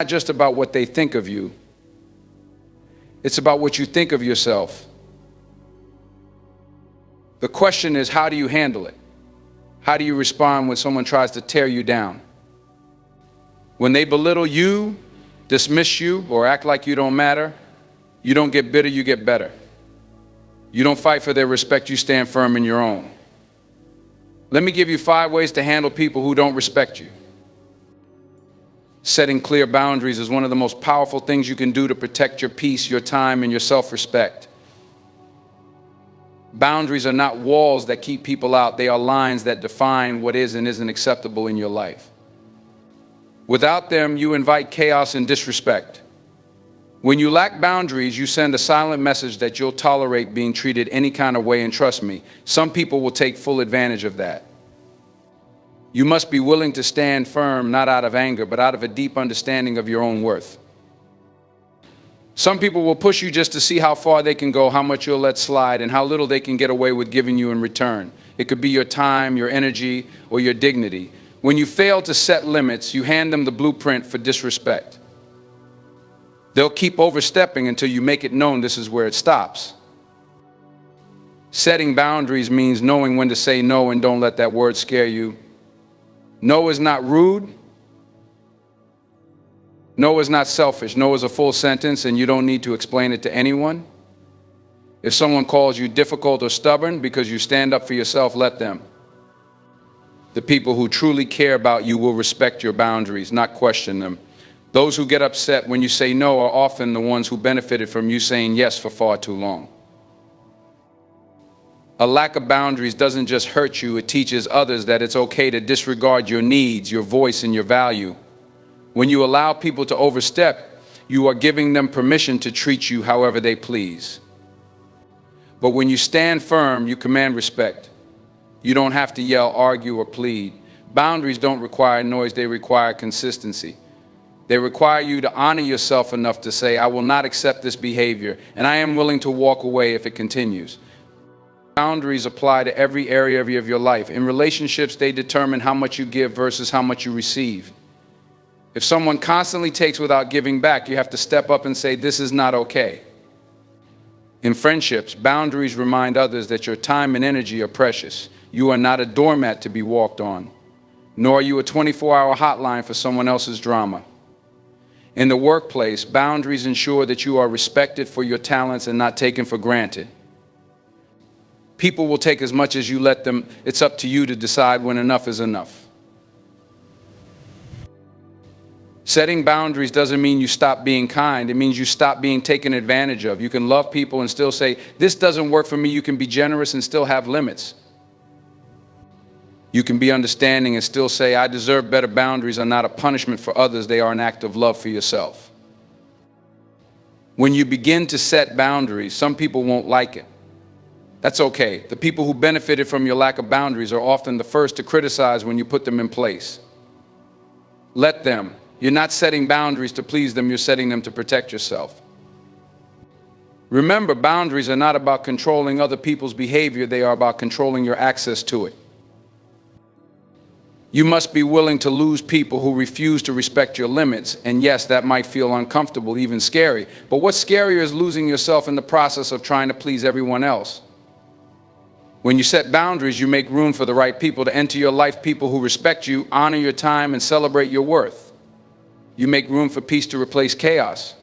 not just about what they think of you. It's about what you think of yourself. The question is, how do you handle it? How do you respond when someone tries to tear you down? When they belittle you, dismiss you, or act like you don't matter, you don't get bitter, you get better. You don't fight for their respect, you stand firm in your own. Let me give you 5 ways to handle people who don't respect you. Setting clear boundaries is one of the most powerful things you can do to protect your peace, your time, and your self-respect. Boundaries are not walls that keep people out. They are lines that define what is and isn't acceptable in your life. Without them, you invite chaos and disrespect. When you lack boundaries, you send a silent message that you'll tolerate being treated any kind of way, and trust me, some people will take full advantage of that. You must be willing to stand firm, not out of anger, but out of a deep understanding of your own worth. Some people will push you just to see how far they can go, how much you'll let slide, and how little they can get away with giving you in return. It could be your time, your energy, or your dignity. When you fail to set limits, you hand them the blueprint for disrespect. They'll keep overstepping until you make it known this is where it stops. Setting boundaries means knowing when to say no, and don't let that word scare you. No is not rude. No is not selfish. No is a full sentence, and you don't need to explain it to anyone. If someone calls you difficult or stubborn because you stand up for yourself, let them. The people who truly care about you will respect your boundaries, not question them. Those who get upset when you say no are often the ones who benefited from you saying yes for far too long. A lack of boundaries doesn't just hurt you, it teaches others that it's okay to disregard your needs, your voice, and your value. When you allow people to overstep, you are giving them permission to treat you however they please. But when you stand firm, you command respect. You don't have to yell, argue, or plead. Boundaries don't require noise, they require consistency. They require you to honor yourself enough to say, I will not accept this behavior, and I am willing to walk away if it continues. Boundaries apply to every area of your life. In relationships, they determine how much you give versus how much you receive. If someone constantly takes without giving back, you have to step up and say, this is not okay. In friendships, boundaries remind others that your time and energy are precious. You are not a doormat to be walked on, nor are you a 24-hour hotline for someone else's drama. In the workplace, boundaries ensure that you are respected for your talents and not taken for granted. People will take as much as you let them. It's up to you to decide when enough is enough. Setting boundaries doesn't mean you stop being kind. It means you stop being taken advantage of. You can love people and still say, this doesn't work for me. You can be generous and still have limits. You can be understanding and still say, I deserve better. Boundaries are not a punishment for others. They are an act of love for yourself. When you begin to set boundaries, some people won't like it. That's okay. The people who benefited from your lack of boundaries are often the first to criticize when you put them in place. Let them. You're not setting boundaries to please them, you're setting them to protect yourself. Remember, boundaries are not about controlling other people's behavior, they are about controlling your access to it. You must be willing to lose people who refuse to respect your limits, and yes, that might feel uncomfortable, even scary, but what's scarier is losing yourself in the process of trying to please everyone else. When you set boundaries, you make room for the right people to enter your life, people who respect you, honor your time, and celebrate your worth. You make room for peace to replace chaos.